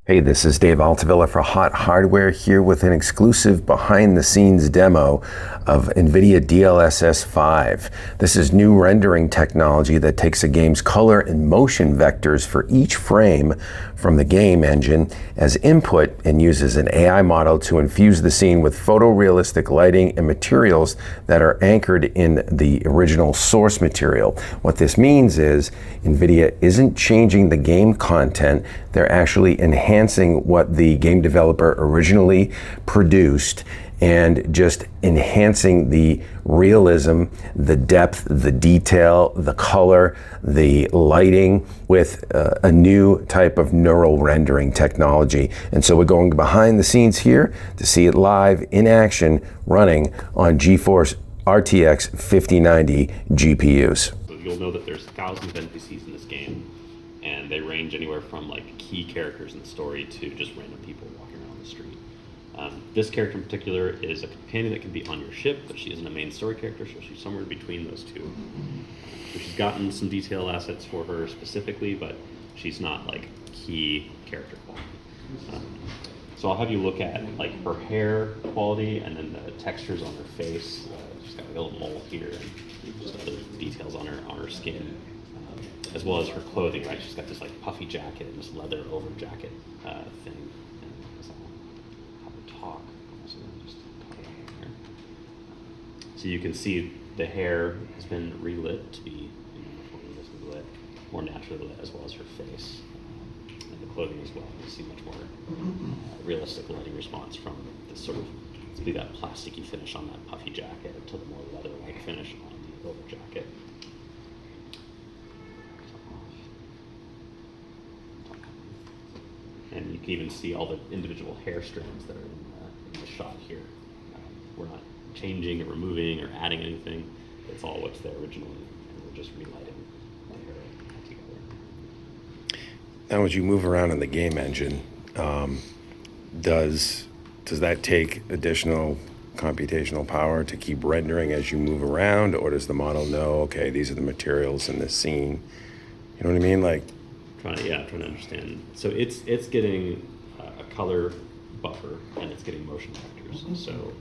Hey, this is Dave Altavilla for Hot Hardware here with an exclusive behind-the-scenes demo of NVIDIA DLSS 5. This is new rendering technology that takes a game's color and motion vectors for each frame from the game engine as input and uses an AI model to infuse the scene with photorealistic lighting and materials that are anchored in the original source material. What this means is NVIDIA isn't changing the game content, they're actually enhancing what the game developer originally produced and just enhancing the realism, the depth, the detail, the color, the lighting with a new type of neural rendering technology. And so we're going behind the scenes here to see it live in action running on GeForce RTX 5090 GPUs. So you'll know that there's thousands of NPCs in this game, and they range anywhere from like key characters in the story to just random people walking around the street. This character in particular is a companion that can be on your ship, but she isn't a main story character, so she's somewhere between those two. So she's gotten some detail assets for her specifically, but she's not like key character quality. So I'll have you look at like her hair quality and then the textures on her face. She's got a little mole here and just other details on her skin. As well as her clothing, right? She's got this like puffy jacket and this leather over jacket thing. And I'll have her talk. So just talk about her hair. So you can see the hair has been relit to be much more realistically lit, more naturally lit, as well as her face and the clothing as well. You see much more realistic lighting response from this sort of that plasticky finish on that puffy jacket to the more leather-like finish on the over jacket. And you can even see all the individual hair strands that are in the shot here. We're not changing or removing or adding anything. It's all what's there originally, and we're just relighting the hair together. Now, as you move around in the game engine, does that take additional computational power to keep rendering as you move around, or does the model know, okay, these are the materials in this scene? You know what I mean? Like, trying to understand. So it's getting a color buffer and it's getting motion vectors. So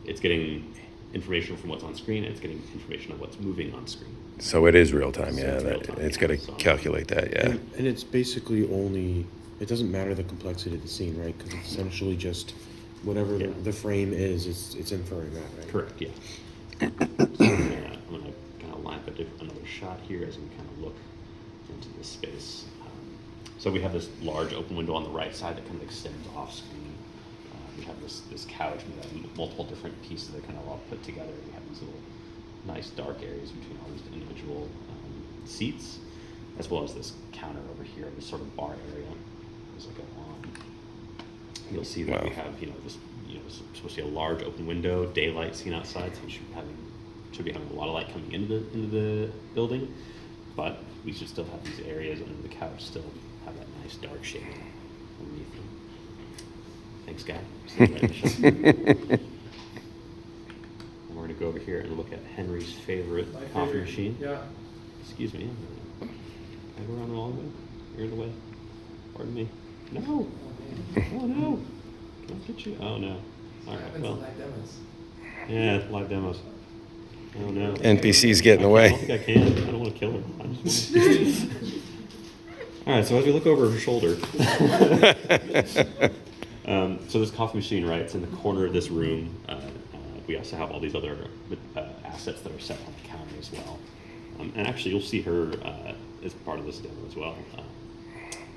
it's getting information from what's on screen and it's getting information on what's moving on screen. So it is real time, So yeah. It's got to calculate that, yeah. And it's basically only, it doesn't matter the complexity of the scene, right? Because it's essentially just whatever the frame is, it's inferring that, right? Correct, yeah. So I'm going to kind of line up another shot here as we kind of look into this space. So we have this large open window on the right side that kind of extends off screen. We have this couch, we have multiple different pieces that kind of all put together. We have these little nice dark areas between all these individual seats, as well as this counter over here, this sort of bar area. As I go on, you'll see that we have, this supposed to be a large open window, daylight seen outside, so we should be having a lot of light coming into the building, but we should still have these areas under the couch still have that nice dark shade underneath them. Thanks, guy. And we're going to go over here and look at Henry's favorite coffee machine. Yeah. Excuse me. Can I go around the wrong way? You're in the way. Pardon me. No. Oh, no. Can I get you? Oh, no. All right, well. Yeah, live demos. Oh, no. NPCs get in the way. I don't think I can. I don't want to kill her. I just want to All right, so as we look over her shoulder, so this coffee machine, right, it's in the corner of this room. We also have all these other assets that are set on the counter as well. And actually, you'll see her as part of this demo as well.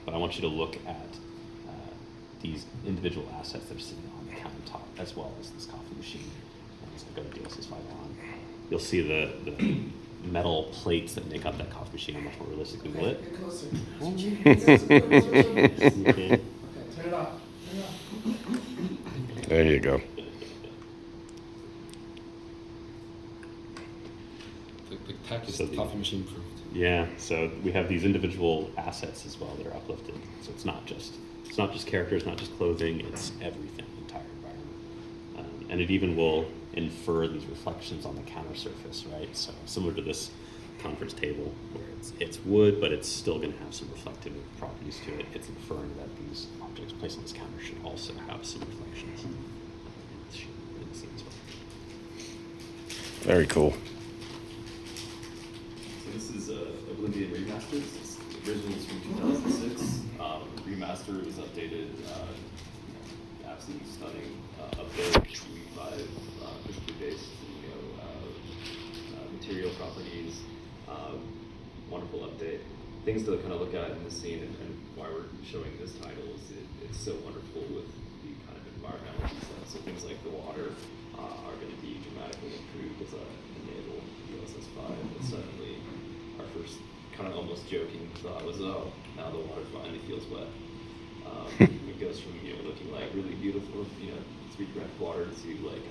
But I want you to look at these individual assets that are sitting on the countertop, as well as this coffee machine. As I go to DLSS 5 on, you'll see the metal plates that make up that coffee machine are much more realistically lit. Get closer. Okay. Okay, turn it off. There you go. The tech is coffee machine proof. Yeah, so we have these individual assets as well that are uplifted. So it's not just characters, not just clothing, it's everything, the entire environment. And it even will infer these reflections on the counter surface, right? So similar to this conference table where it's wood, but it's still going to have some reflective properties to it. It's inferring that these objects placed on this counter should also have some reflections in the scene as well. Very cool. So this is Oblivion Remasters. It's originals from 2006. Remaster was updated. Absolutely stunning update. Week 5, crisply based, material properties. Wonderful update. Things to kind of look at in the scene, and why we're showing this title is it's so wonderful with the kind of environmental details. So things like the water are going to be dramatically improved as a enabled DLSS 5. But suddenly, our first kind of almost joking thought was, oh, now the water finally feels wet. It goes from looking like really beautiful, sweet red water to like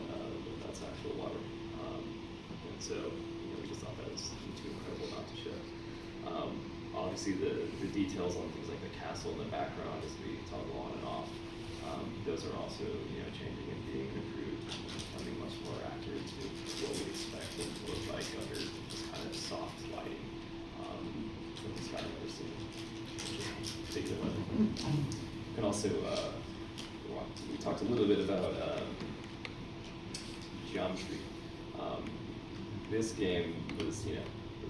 that's actual water. And so we just thought that was too incredible not to show. Obviously, the details on things like the castle in the background as we toggle on and off, those are also changing and being improved, becoming much more accurate to what we expect them to look like under this kind of soft lighting from the sky we're seeing. Take it away. And also, we talked a little bit about geometry. This game was, the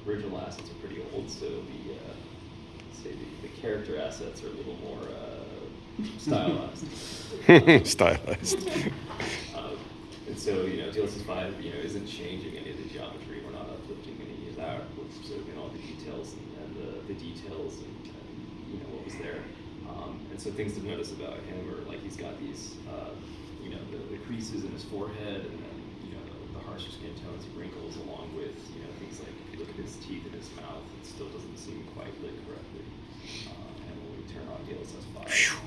original assets are pretty old, so the character assets are a little more stylized. Stylized. And so, DLSS 5, isn't changing any of the geometry. We're not uplifting any of that. We're preserving all the details and the details and what was there. And so things to notice about him are like he's got these, the creases in his forehead, and then the harsher skin tones, wrinkles, along with things like look at his teeth in his mouth. It still doesn't seem quite lit correctly. And when we turn on DLSS 5,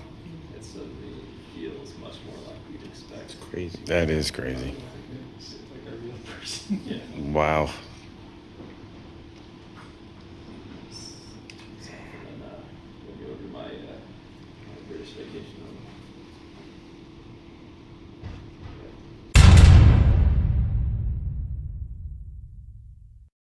it suddenly feels much more like we'd expect. It's crazy. That is crazy. Yeah. Wow.